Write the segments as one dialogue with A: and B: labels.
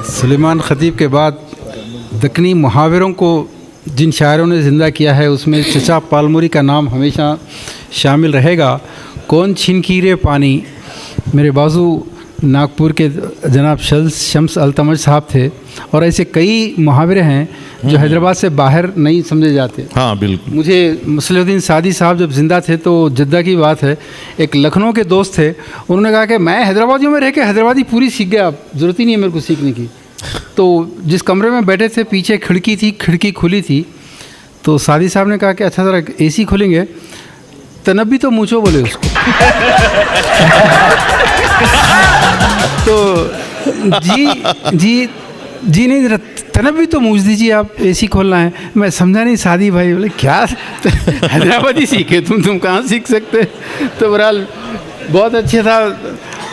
A: सुलेमान ख़तीब के बाद दक्कनी मुहावरों को जिन शायरों ने ज़िंदा किया है उसमें चचा पालमुरी का नाम हमेशा शामिल रहेगा। कौन छिनकीरे पानी, मेरे बाजू नागपुर के जनाब शम्स अल्तमज साहब थे। और ऐसे कई मुहावरे हैं जो हैदराबाद से बाहर नहीं समझे जाते।
B: हाँ बिल्कुल।
A: मुझे मसलुद्दीन सादी साहब जब ज़िंदा थे तो जद्दा की बात है, एक लखनऊ के दोस्त थे, उन्होंने कहा कि मैं हैदराबादियों में रह के हैदराबादी पूरी सीख गया, अब ज़रूरत ही नहीं है मेरे को सीखने की। तो जिस कमरे में बैठे थे पीछे खिड़की थी, खिड़की खुली थी, तो सादी साहब ने कहा कि अच्छा ज़रा AC खोलेंगे, तनब्बी तो मूछो बोले उसको। तो जी नहीं ज़रा तनब्बी तो मूछ दीजिए आप, AC खोलना है। मैं समझा नहीं, सादी भाई बोले क्या हैदराबादी सीखे तुम कहाँ सीख सकते। तो बहरहाल बहुत अच्छे था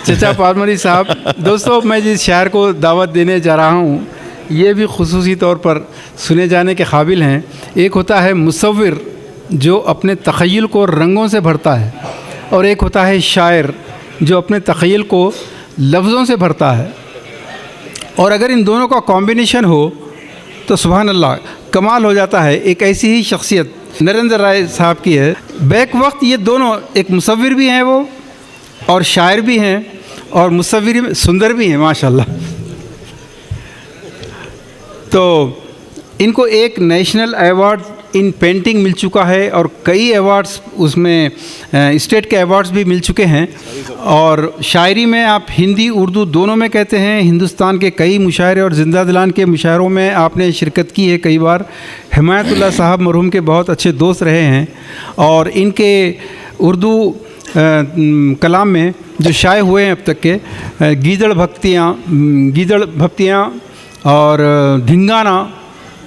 A: चचा पालमुरी साहब। दोस्तों, मैं जिस शायर को दावत देने जा रहा हूँ ये भी खुसूसी तौर पर सुने जाने के काबिल हैं। एक होता है मुसव्विर जो अपने तख़य्युल को रंगों से भरता है, और एक होता है शायर जो अपने तख़य्युल को लफ्ज़ों से भरता है। और अगर इन दोनों का कॉम्बिनेशन हो तो सुभान अल्लाह कमाल हो जाता है। एक ऐसी ही शख्सियत नरेंद्र राय साहब की है। बैक वक्त ये दोनों, एक मुसव्विर भी हैं वो और शायर भी हैं, और मुसव्विर सुंदर भी हैं माशाल्लाह। तो इनको एक नेशनल अवार्ड इन पेंटिंग मिल चुका है और कई अवार्ड्स उसमें स्टेट के अवार्ड्स भी मिल चुके हैं। और शायरी में आप हिंदी उर्दू दोनों में कहते हैं। हिंदुस्तान के कई मुशायरे और ज़िंदा दिलान के मुशायरों में आपने शिरकत की है कई बार। हिमायतुल्लाह साहब मरहूम के बहुत अच्छे दोस्त रहे हैं, और इनके उर्दू कलाम में जो शाये हुए हैं अब तक के गीदड़ भक्तियाँ और धिंगाना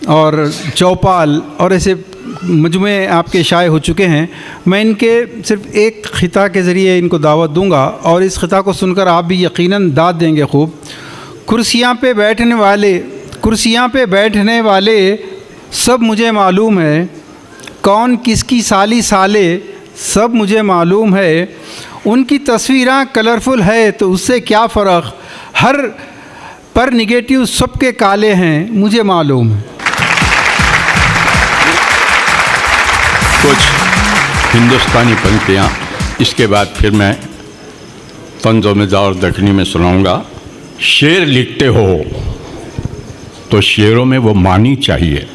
A: और चौपाल और ऐसे मजमुए आपके शाये हो चुके हैं। मैं इनके सिर्फ एक ख़िता के ज़रिए इनको दावत दूंगा और इस ख़िता को सुनकर आप भी यकीनन दाद देंगे खूब। कुर्सियाँ पे बैठने वाले सब मुझे मालूम है, कौन किसकी साली साले सब मुझे मालूम है। उनकी तस्वीरें कलरफुल है तो उससे क्या फ़र्क, हर पर निगेटिव सबके काले हैं मुझे मालूम है।
C: कुछ हिंदुस्तानी पंक्तियाँ, इसके बाद फिर मैं तंज़-ओ-मिज़ाह और दक्कनी में सुनाऊंगा। शेर लिखते हो तो शेरों में वो मानी चाहिए,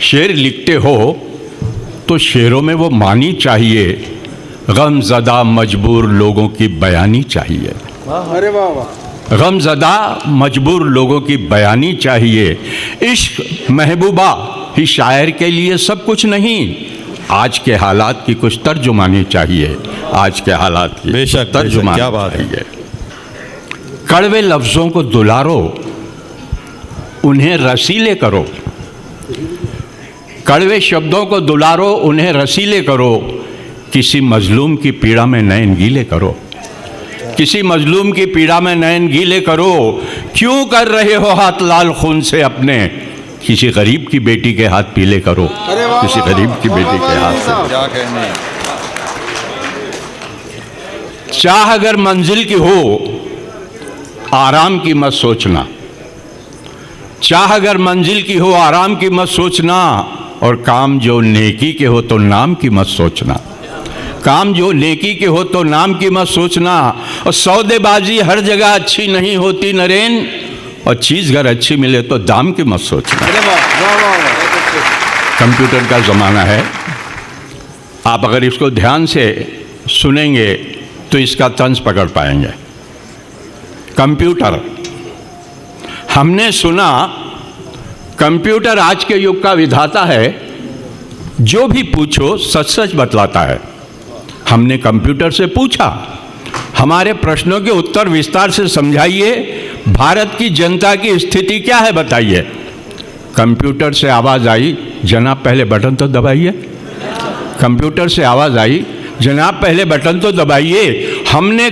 C: शेर लिखते हो तो शेरों में वो मानी चाहिए, गमज़दा मजबूर लोगों की बयानी चाहिए।
A: अरे वाह वाह।
C: गमज़दा मजबूर लोगों की बयानी चाहिए। इश्क महबूबा ही शायर के लिए सब कुछ नहीं, आज के हालात की कुछ तर्जुमानी चाहिए, आज के हालात की
B: बेशक
C: तर्जुमानी
B: क्या बात
C: चाहिए। कड़वे लफ्ज़ों को दुलारो, उन्हें रसीले करो, कड़वे शब्दों को दुलारो उन्हें रसीले करो, किसी मजलूम की पीड़ा में नैन गीले करो, किसी मजलूम की पीड़ा में नैन गीले करो। क्यों कर रहे हो हाथ लाल खून से अपने, किसी गरीब की बेटी के हाथ पीले करो, किसी गरीब की बेटी के हाथ से।
B: क्या कहने।
C: चाह अगर मंजिल की हो आराम की मत सोचना, चाह अगर मंजिल की हो आराम की मत सोचना, और काम जो नेकी के हो तो नाम की मत सोचना, काम जो नेकी के हो तो नाम की मत सोचना। और सौदेबाजी हर जगह अच्छी नहीं होती नरेन, और चीज़ अगर अच्छी मिले तो दाम की मत सोचना। कंप्यूटर का ज़माना है, आप अगर इसको ध्यान से सुनेंगे तो इसका तंज पकड़ पाएंगे। कंप्यूटर, हमने सुना कंप्यूटर आज के युग का विधाता है, जो भी पूछो सच सच बतलाता है। हमने कंप्यूटर से पूछा, हमारे प्रश्नों के उत्तर विस्तार से समझाइए, भारत की जनता की स्थिति क्या है बताइए। कंप्यूटर से आवाज़ आई, जनाब पहले बटन तो दबाइए। कंप्यूटर से आवाज़ आई, जनाब पहले बटन तो दबाइए। हमने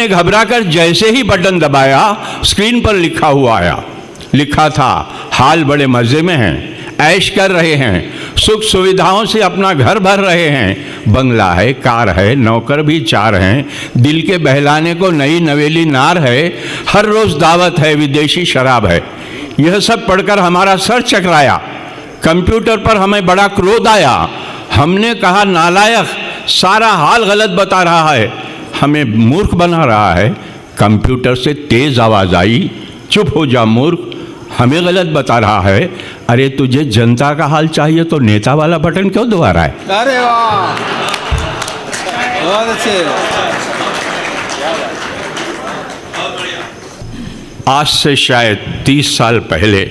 C: घबराकर जैसे ही बटन दबाया, स्क्रीन पर लिखा था हाल बड़े मज़े में हैं, ऐश कर रहे हैं, सुख सुविधाओं से अपना घर भर रहे हैं। बंगला है, कार है, नौकर भी 4 हैं, दिल के बहलाने को नई नवेली नार है, हर रोज दावत है, विदेशी शराब है। यह सब पढ़कर हमारा सर चकराया। कंप्यूटर पर हमें बड़ा क्रोध आया। हमने कहा नालायक, सारा हाल गलत बता रहा है, हमें मूर्ख बना रहा है। कंप्यूटर से तेज आवाज आई, चुप हो जा मूर्ख, हमें गलत बता रहा है। अरे तुझे जनता का हाल चाहिए तो नेता वाला बटन क्यों दबा रहा है?
B: अरे वाह, बहुत अच्छे।
C: आज से शायद 30 साल पहले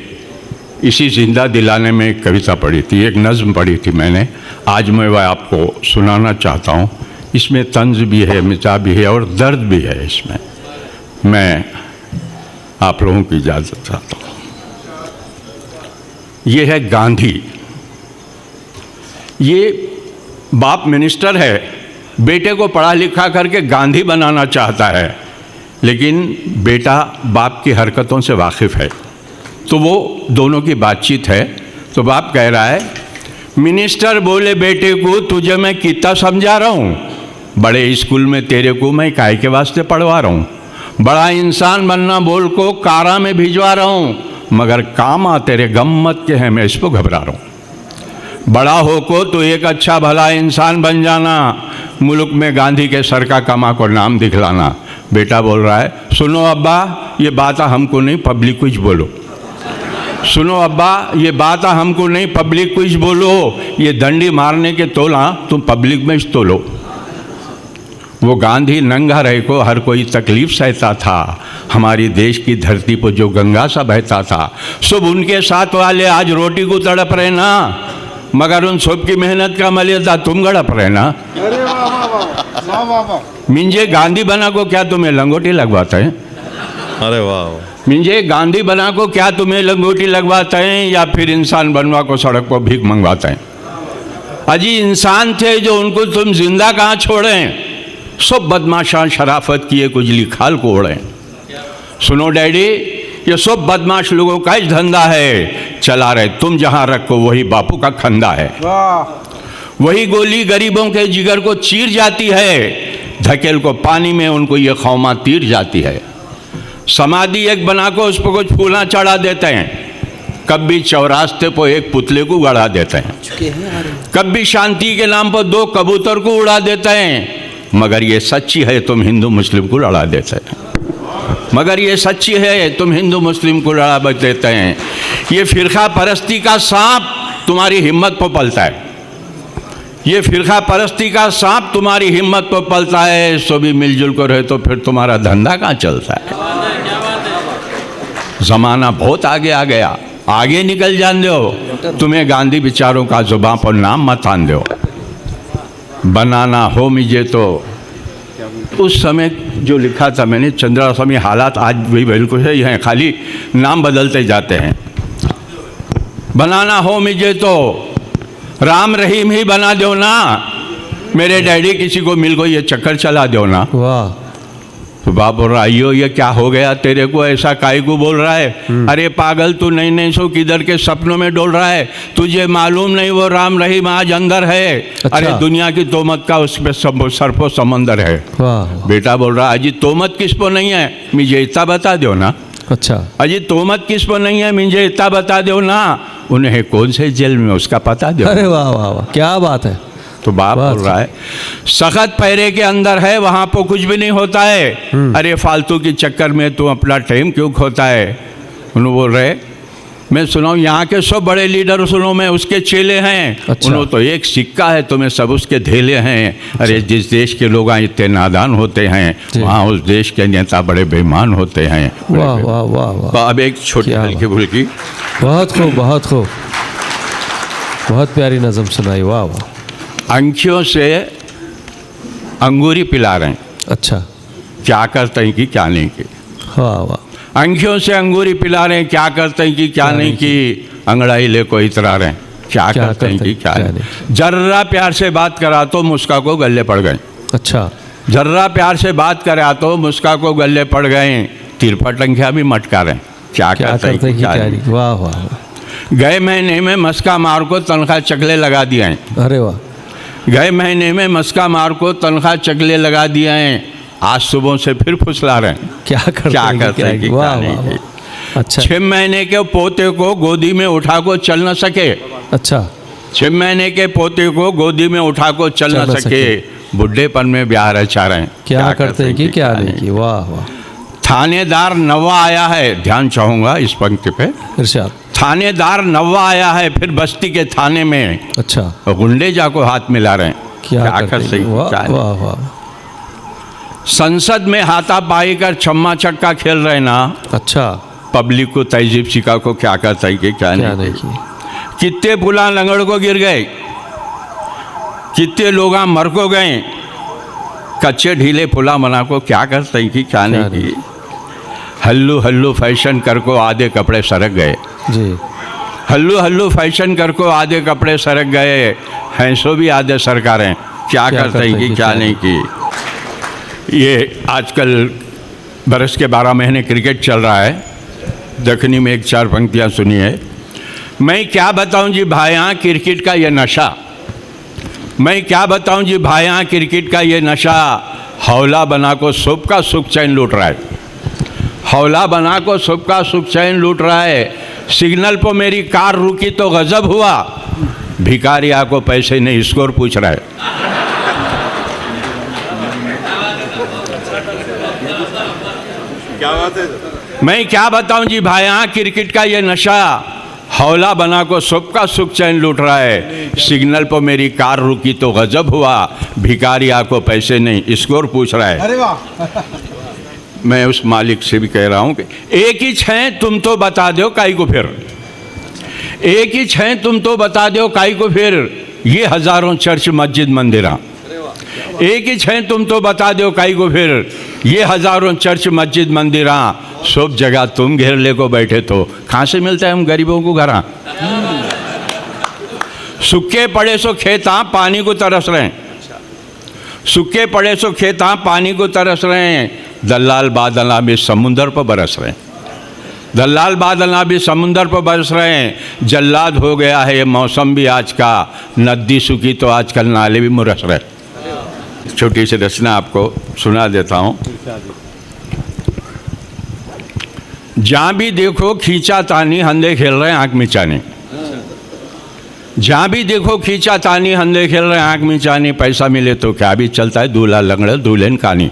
C: इसी जिंदा दिलाने में एक कविता पढ़ी थी, एक नज़्म पढ़ी थी मैंने। आज मैं वह आपको सुनाना चाहता हूँ। इसमें तंज भी है, मिजाह भी है और दर्द भी है इसमें। मैं आप लोगों की इजाज़त चाहता हूँ। ये है गांधी। ये बाप मिनिस्टर है, बेटे को पढ़ा लिखा करके गांधी बनाना चाहता है, लेकिन बेटा बाप की हरकतों से वाकिफ़ है। तो वो दोनों की बातचीत है। तो बाप कह रहा है, मिनिस्टर बोले बेटे को, तुझे मैं कितना समझा रहा हूँ, बड़े स्कूल में तेरे को मैं काहे के वास्ते पढ़वा रहा हूँ, बड़ा इंसान बनना बोल को कारा में भिजवा रहा हूँ, मगर काम आ तेरे गम मत के हैं, मैं इस पर घबरा रहा हूँ। बड़ा हो को तो एक अच्छा भला इंसान बन जाना, मुल्क में गांधी के सर का कमा को नाम दिखलाना। बेटा बोल रहा है, सुनो अब्बा, ये बात हमको नहीं, पब्लिक कुछ बोलो। सुनो अब्बा, ये बात हमको नहीं, पब्लिक कुछ बोलो। ये डंडी मारने के तोला तुम पब्लिक में तोलो। वो गांधी नंगा रहे को हर कोई तकलीफ सहता था, हमारी देश की धरती पर जो गंगा सा बहता था। सब उनके साथ वाले आज रोटी को तड़प रहे ना, मगर उन सब की मेहनत का मर्यादा तुम गड़प रहे ना।
B: अरे वाह वाह वाह वाह वाह वाह।
C: मिंजे गांधी बना को क्या तुम्हें लंगोटी लगवाते हैं?
D: अरे वाह।
C: मिंजे गांधी बना को क्या तुम्हें लंगोटी लगवाते हैं, या फिर इंसान बनवा को सड़क को भीख मंगवाते हैं? अजी इंसान थे जो उनको तुम जिंदा कहाँ छोड़ें? सब बदमाशा शराफत किए कुजली खाल को ओढ़े। सुनो डैडी, ये सब बदमाश लोगों का ही धंधा है, चला रहे तुम जहाँ रखो वही बापू का खंदा है।
B: वाह।
C: वही गोली गरीबों के जिगर को चीर जाती है, धकेल को पानी में उनको ये खौमा तीर जाती है। समाधि एक बना को उस पर कुछ फूला चढ़ा देते हैं, कभी चौरास्ते पर एक पुतले को गड़ा देते हैं, कभी शांति के नाम पर 2 कबूतर को उड़ा देते हैं, मगर ये सच्ची है तुम हिंदू मुस्लिम को लड़ा देते हैं। मगर ये सच्ची है तुम हिंदू मुस्लिम को लड़ा बच देते हैं। ये फिरका परस्ती का सांप तुम्हारी हिम्मत पर पलता है, ये फिरका परस्ती का सांप तुम्हारी हिम्मत पर पलता है। सो भी मिलजुल कर रहे तो फिर तुम्हारा धंधा कहाँ चलता है? जमाना बहुत आगे आ गया, आगे निकल जान दो। तुम्हें गांधी विचारों का जुबान पर नाम मत आन दो। बनाना हो मुझे तो उस समय जो लिखा था मैंने, चंद्रा स्वामी, हालात आज भी बिल्कुल सही हैं, खाली नाम बदलते जाते हैं। बनाना हो मुझे तो राम रहीम ही बना दो ना, मेरे डैडी किसी को मिल को ये चक्कर चला दो ना।
D: वाह।
C: तो बाप बोल रहा, आइयो ये क्या हो गया तेरे को, ऐसा काहे को बोल रहा है? अरे पागल, तू नहीं सो किधर के सपनों में डोल रहा है, तुझे मालूम नहीं वो राम रहीम आज अंदर है।
D: अच्छा।
C: अरे दुनिया की तोमत का उस पे सरपो समंदर है।
D: वाह।
C: बेटा बोल रहा, अजी तोमत किस पर नहीं है, मुझे इतना बता दो ना।
D: अच्छा।
C: अजी तोमत किस पर नहीं है, मुझे इतना बता दो ना। उन्हें कौन से जेल में उसका पता दो।
D: अरे वाह वाह वाह, क्या बात है।
C: तो बाप बोल रहा है, सख्त पैरे के अंदर है, वहां पर कुछ भी नहीं होता है। अरे फालतू के चक्कर में तू अपना टाइम क्यों खोता है? उन्होंने बोल रहे, मैं सुनाऊं यहाँ के सब बड़े लीडर सुनो मैं उसके चेले हैं।
D: अच्छा।
C: उन्होंने तो एक सिक्का है, तुम्हें सब उसके धेले हैं। अरे जिस देश के लोग इतने नादान होते हैं, वहाँ उस देश के नेता बड़े बेईमान होते हैं।
D: वाह वाह वाह वाह।
C: तो अब एक छोटी हल्की फुल्की,
D: बहुत खूब बहुत खूब, बहुत प्यारी नज़म सुनाई। वाह वाह।
C: आंखों से अंगूरी पिला रहे हैं,
D: अच्छा।
C: क्या करते हैं कि क्या नहीं की।
D: वाह वाह।
C: आंखों से अंगूरी पिला रहे हैं, क्या करते हैं कि क्या नहीं की। अंगड़ाई ले को इतरा रहे हैं, क्या करते हैं कि क्या नहीं। जर्रा प्यार से बात करा तो मुस्का को गले पड़ गए।
D: अच्छा।
C: जर्रा प्यार से बात करा तो मुस्का को गले पड़ गए। तिरपा टंकिया भी मटका रहे हैं, क्या करते हैं कि क्या नहीं।
D: वाह वाह।
C: गए महीने में मस्का मार को तनख्वाह चकले लगा दिए हैं।
D: अरे वाह,
C: गए महीने में मस्का मार को तनख्वाह चकले लगा दिए हैं, आज सुबह से फिर फुसला रहे हैं।
D: क्या करते
C: क्या
D: हैं,
C: करते हैं कि
D: वाह,
C: क्या नहीं
D: वाह,
C: कि।
D: वाह। अच्छा
C: 6 महीने के पोते को गोदी में उठा को चल न सके,
D: अच्छा
C: 6 महीने के पोते को गोदी में उठा को चल न सके, बुढ़ेपन में ब्याह रचा रहे हैं।
D: क्या करते हैं कि क्या नहीं कि। वाह वाह,
C: थानेदार नवा आया है, ध्यान चाहूंगा इस पंक्ति पे।
D: इरशाद।
C: थानेदार नवा आया है, फिर बस्ती के थाने में
D: अच्छा
C: गुंडे जाको हाथ मिला रहे हैं।
D: क्या करते
C: करते
D: हैं,
C: हैं,
D: वाह
C: क्या नहीं।
D: वाह वाह।
C: संसद में हाथापाई कर छम्मा छक्का खेल रहे ना,
D: अच्छा
C: पब्लिक को तहजीब सिखा को क्या करता है कि क्या
D: क्या
C: नहीं।
D: नहीं की।
C: कितने पुला लंगड़ को गिर गए, कितने लोग मर को गए, कच्चे ढीले पुला बना को क्या करते हैं कि क्या नहीं की। हल्लू हल्लू फैशन कर को आधे कपड़े सरक गए,
D: जी
C: हल्लू हल्लू फैशन कर को आधे कपड़े सरक गए, हैंसो भी आधे सरकारें क्या करते हैं कि क्या नहीं की। ये आजकल बरस के 12 महीने क्रिकेट चल रहा है, दखनी में 1-4 पंक्तियाँ सुनी है। मैं क्या बताऊं जी भाइयाँ क्रिकेट का ये नशा, मैं क्या बताऊं जी भाइयाँ क्रिकेट का ये नशा, हौला बना को सुख का सुख चैन लूट रहा है, हौला बना को सुख का सुख चैन लूट रहा है। सिग्नल पर मेरी कार रुकी तो गजब हुआ, भिखारिया को पैसे नहीं स्कोर पूछ रहा है।
B: क्या बात है।
C: मैं क्या बताऊं जी भाइयाँ क्रिकेट का ये नशा, हौला बना को सबका सुख चैन लूट रहा है। सिग्नल पर मेरी कार रुकी तो गजब हुआ, भिखारिया को पैसे नहीं स्कोर पूछ रहा है।
B: अरे वाह।
C: मैं उस मालिक से भी कह रहा हूँ कि एक ही छः तुम तो बता दो काई को फिर, एक ही छः तुम तो बता दो काई को फिर, ये हजारों चर्च मस्जिद मंदिरा, एक ही छः तुम तो बता दो काई को फिर, ये हजारों चर्च मस्जिद मंदिरा, सब जगह तुम घेर ले को बैठे तो कहाँ से मिलता है हम गरीबों को घरा। सूखे पड़े सो खेता पानी को तरस रहे हैं, सूखे पड़े सो खेता पानी को तरस रहे हैं, दलाल बादल भी समुंदर पर बरस रहे हैं, दलाल बादल भी समुंदर पर बरस रहे हैं। जल्लाद हो गया है ये मौसम भी आज का, नदी सूखी तो आजकल नाले भी मुरस रहे। छोटी सी रचना आपको सुना देता हूँ। जहाँ भी देखो खींचा तानी हंदे खेल रहे हैं आँख मिचाने, जहाँ भी देखो खींचा तानी हंदे खेल रहे हैं आँख मिचाने, पैसा मिले तो क्या भी चलता है दूल्हा लंगड़ा दूल्हन कानी,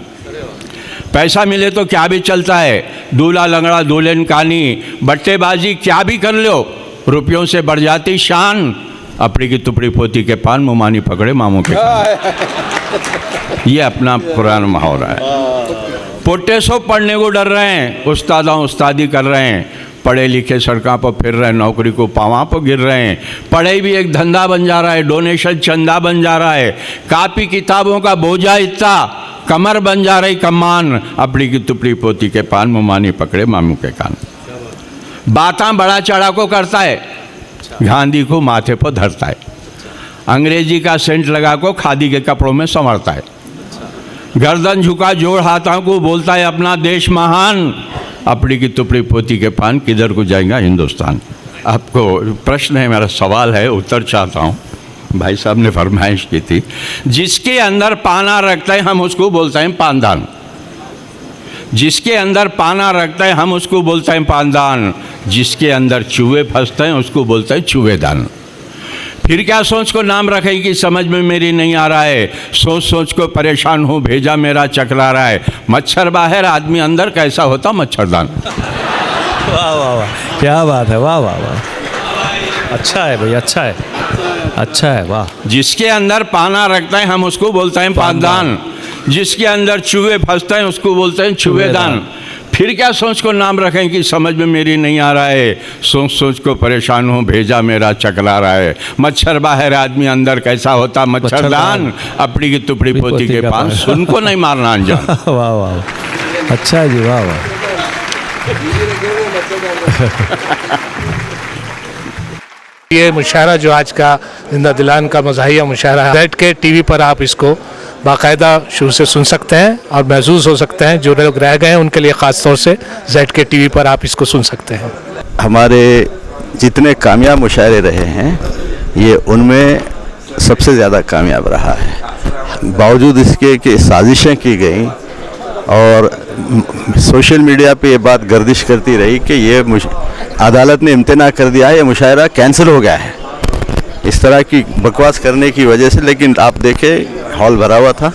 C: पैसा मिले तो क्या भी चलता है दूल्हा लंगड़ा दूल्हन कानी, बट्टेबाजी क्या भी कर लो रुपयों से बढ़ जाती शान, अपनी की तुपड़ी पोती के पान मुमानी पकड़े मामों के कान। ये अपना पुराना माहौल है। पोटे सो पढ़ने को डर रहे हैं, उस्तादी कर रहे हैं, पढ़े लिखे सड़कों पर फिर रहे हैं, नौकरी को पावा पर गिर रहे हैं, पढ़ाई भी एक धंधा बन जा रहा है, डोनेशन चंदा बन जा रहा है, कापी किताबों का बोझा इतना कमर बन जा रही कमान, अपनी की तुपड़ी पोती के पान मुमानी पकड़े मामू के कान। बाता बड़ा चढ़ा को करता है, गांधी को माथे पर धरता है, अंग्रेजी का सेंट लगा को खादी के कपड़ों में संवरता है, गर्दन झुका जोड़ हाथों को बोलता है अपना देश महान, अपनी की तुपड़ी पोती के पान किधर को जाएगा हिंदुस्तान। आपको प्रश्न है, मेरा सवाल है, उत्तर चाहता हूँ। भाई साहब ने फरमाइश की थी, जिसके अंदर पाना रखता है हम उसको बोलते हैं पानदान, जिसके अंदर पाना रखता है हम उसको बोलते हैं पानदान, जिसके अंदर चूहे फंसते हैं उसको बोलते हैं चूहेदान। फिर क्या सोच को नाम रखे कि समझ में मेरी नहीं आ रहा है, सोच सोच को परेशान हूँ भेजा मेरा चकरा रहा है, मच्छर बाहर आदमी अंदर कैसा होता मच्छरदान।
D: वाह वाह वाह, क्या बात है, वाह वाह वाह, अच्छा है भाई, अच्छा है, अच्छा है, वाह।
C: जिसके अंदर पाना रखता है हम उसको बोलते हैं पानदान, जिसके अंदर चूहे फंसते हैं उसको बोलते हैं चूहेदान। फिर क्या सोच को नाम रखें कि समझ में मेरी नहीं आ रहा है, सोच सोच को परेशान हूँ भेजा मेरा चकरा रहा है, मच्छर बाहर आदमी अंदर कैसा होता मच्छरदान, अपनी की तुपड़ी पोती के पास सुन को नहीं मारना अनजान।
D: वाह वाह, अच्छा है जी, वाह वाह।
E: ये मुशायरा जो आज का जिंदा दिलान का मज़ाहिया मुशायरा है, बैठ के टीवी पर आप इसको बाकायदा शुरू से सुन सकते हैं और महसूस हो सकते हैं। जो लोग रह गए हैं उनके लिए ख़ास तौर से जेड के टीवी पर आप इसको सुन सकते हैं।
F: हमारे जितने कामयाब मुशायरे रहे हैं ये उनमें सबसे ज़्यादा कामयाब रहा है। बावजूद इसके कि साजिशें की गई और सोशल मीडिया पे ये बात गर्दिश करती रही कि ये अदालत ने इम्तना कर दिया है, ये मुशायरा कैंसिल हो गया है, इस तरह की बकवास करने की वजह से। लेकिन आप देखें हॉल भरा हुआ था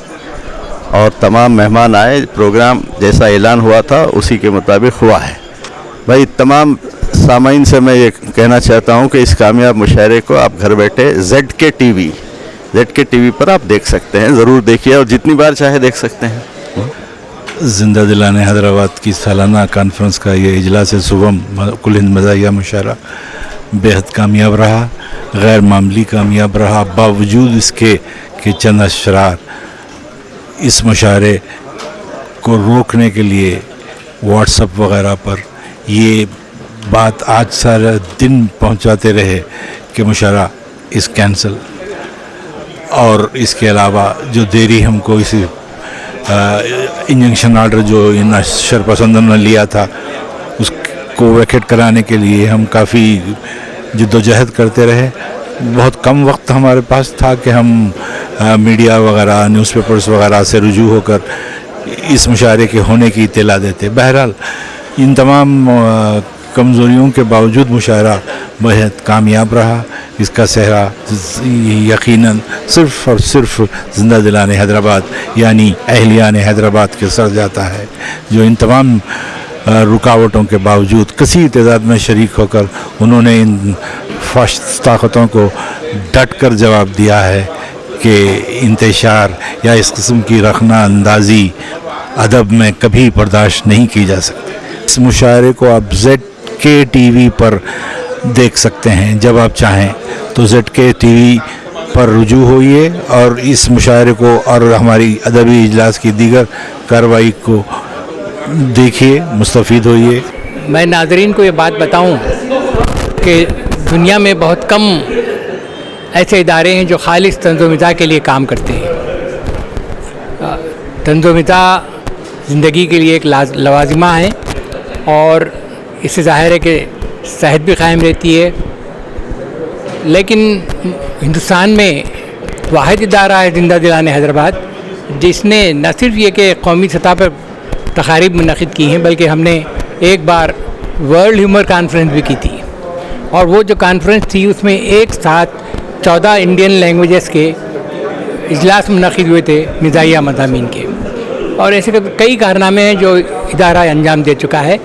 F: और तमाम मेहमान आए, प्रोग्राम जैसा ऐलान हुआ था उसी के मुताबिक हुआ है। भाई तमाम सामाइन से मैं ये कहना चाहता हूँ कि इस कामयाब मुशायरे को आप घर बैठे ZK TV पर आप देख सकते हैं, ज़रूर देखिए और जितनी बार चाहे देख सकते हैं।
G: ज़िंदा दिलाने हैदराबाद की सालाना कॉन्फ्रेंस का ये इजलास सुबम कुल हिंद मज़ाहिया मुशायरा बेहद कामयाब रहा, गैर मामूली कामयाब रहा। बावजूद इसके कि चंद अशरार इस मुशायरे को रोकने के लिए व्हाट्सएप वगैरह पर ये बात आज सारा दिन पहुंचाते रहे कि मुशायरा इस कैंसिल, और इसके अलावा जो देरी हमको इसी इंजंक्शन ऑर्डर जो इन शरपसंदों ने लिया था उसको वैकेट कराने के लिए हम काफ़ी जद्दोजहद करते रहे। बहुत कम वक्त हमारे पास था कि हम मीडिया वगैरह न्यूज़पेपर्स वगैरह से रुजू होकर इस मुशायरे के होने की इत्तला देते। बहरहाल इन तमाम कमज़ोरियों के बावजूद मुशायरा बेहद कामयाब रहा। इसका सेहरा यकीनन सिर्फ़ और सिर्फ ज़िंदा दिलाने हैदराबाद यानी अहलियान हैदराबाद के सर जाता है, जो इन तमाम रुकावटों के बावजूद कसीर तादाद में शरीक होकर उन्होंने इन फाशिस्ट ताकतों को डट कर जवाब दिया है कि इंतशार या इस किस्म की रखना अंदाज़ी अदब में कभी बर्दाश्त नहीं की जा सकती। इस मुशायरे को आप ZK TV पर देख सकते हैं, जब आप चाहें तो ZK TV पर रुजू होइए और इस मुशायरे को और हमारी अदबी इजलास की दीगर कार्रवाई को देखिए, मुस्तफ़ीद होइए।
H: मैं नाज़रीन को ये बात बताऊं कि दुनिया में बहुत कम ऐसे इदारे हैं जो खालिस तंज़ुम-ए-ज़ा के लिए काम करते हैं। तंज़ुम-ए-ज़ा ज़िंदगी के लिए एक लवाज़िमा है और इससे ज़ाहिर है कि सेहत भी कायम रहती है। लेकिन हिंदुस्तान में वाहिद इदारा है ज़िंदा दिलाने हैदराबाद, जिसने न सिर्फ ये कि कौमी सतह पर तकारीब मुनक़िद की हैं बल्कि हमने एक बार वर्ल्ड ह्यूमर कॉन्फ्रेंस भी की थी। और वो जो कॉन्फ्रेंस थी उसमें एक साथ 14 इंडियन लैंग्वेजेस के इजलास मुनक़िद हुए थे मिज़ाहिया मज़ामीन के। और ऐसे कई कारनामे हैं जो इदारा अंजाम दे चुका है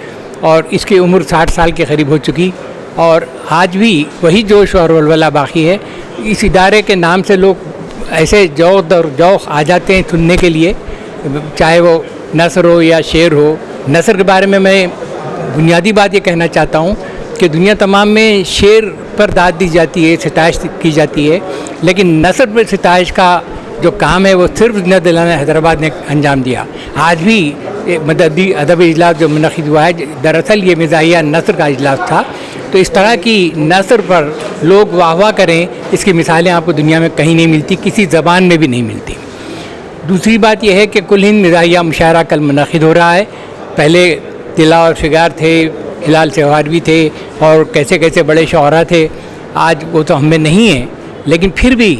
H: और इसकी उम्र 60 साल के करीब हो चुकी, और आज भी वही जोश और वलवला बाकी है। इस इदारे के नाम से लोग ऐसे जौक़ और जौक़ आ जाते हैं सुनने के लिए, चाहे वो नसर हो या शेर हो। नसर के बारे में मैं बुनियादी बात ये कहना चाहता हूँ कि दुनिया तमाम में शेर पर दाद दी जाती है, सिताइश की जाती है, लेकिन नसर पर सिताइश का जो काम है वो सिर्फ ज़िंदा दिलाना हैदराबाद ने अंजाम दिया। आज भी मददी अदबी इजलास जो मुनक़िद हुआ है, दरअसल ये मिज़ाहिया नसर का इजलास था। तो इस तरह की नसर पर लोग वाह वाह करें, इसकी मिसालें आपको दुनिया में कहीं नहीं मिलती, किसी ज़बान में भी नहीं मिलती। दूसरी बात यह है कि कुल हिंद मिज़ाहिया मुशायरा कल मुनक़िद हो रहा है। पहले तिला और फिगार थे, हिलाल सेवारवी थे और कैसे कैसे बड़े शौरा थे। आज वो तो हमें नहीं है, लेकिन फिर भी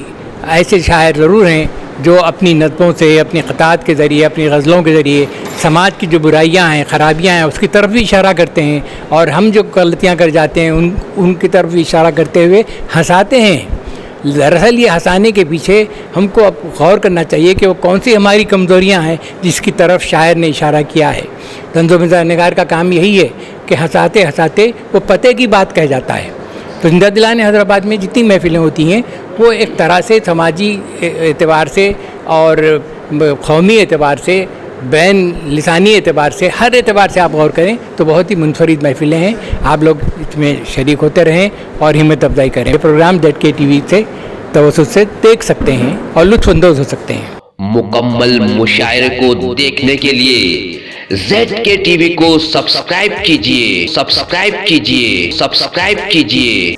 H: ऐसे शायर ज़रूर हैं जो अपनी नज़मों से, अपनी क़तात के ज़रिए, अपनी गज़लों के ज़रिए समाज की जो बुराइयां हैं, ख़राबियां हैं, उसकी तरफ भी इशारा करते हैं और हम जो गलतियां कर जाते हैं उनकी तरफ भी इशारा करते हुए हंसाते हैं। दरअसल ये हंसाने के पीछे हमको अब गौर करना चाहिए कि वो कौन सी हमारी कमज़ोरियाँ हैं जिसकी तरफ शायर ने इशारा किया है। तंज़ुम-ए-ज़ा निगार का काम यही है कि हंसाते हंसाते वो पते की बात कह जाता है। तो ज़िंदा दिलाने हैदराबाद में जितनी महफ़िलें होती हैं वो एक तरह से समाजी एतबार से और कौमी एतबार से, बैन लिसानी एतबार से, हर एतबार से आप गौर करें तो बहुत ही मुनफरिद महफ़िलें हैं। आप लोग इसमें शरीक होते रहें और हिम्मत अफजाई करें। ये प्रोग्राम ZK TV से तवज्जुह से देख सकते हैं और लुत्फ़अंदोज़ हो सकते हैं।
I: मुकम्मल मुशायरे को देखने के लिए ZK TV को सब्सक्राइब कीजिए।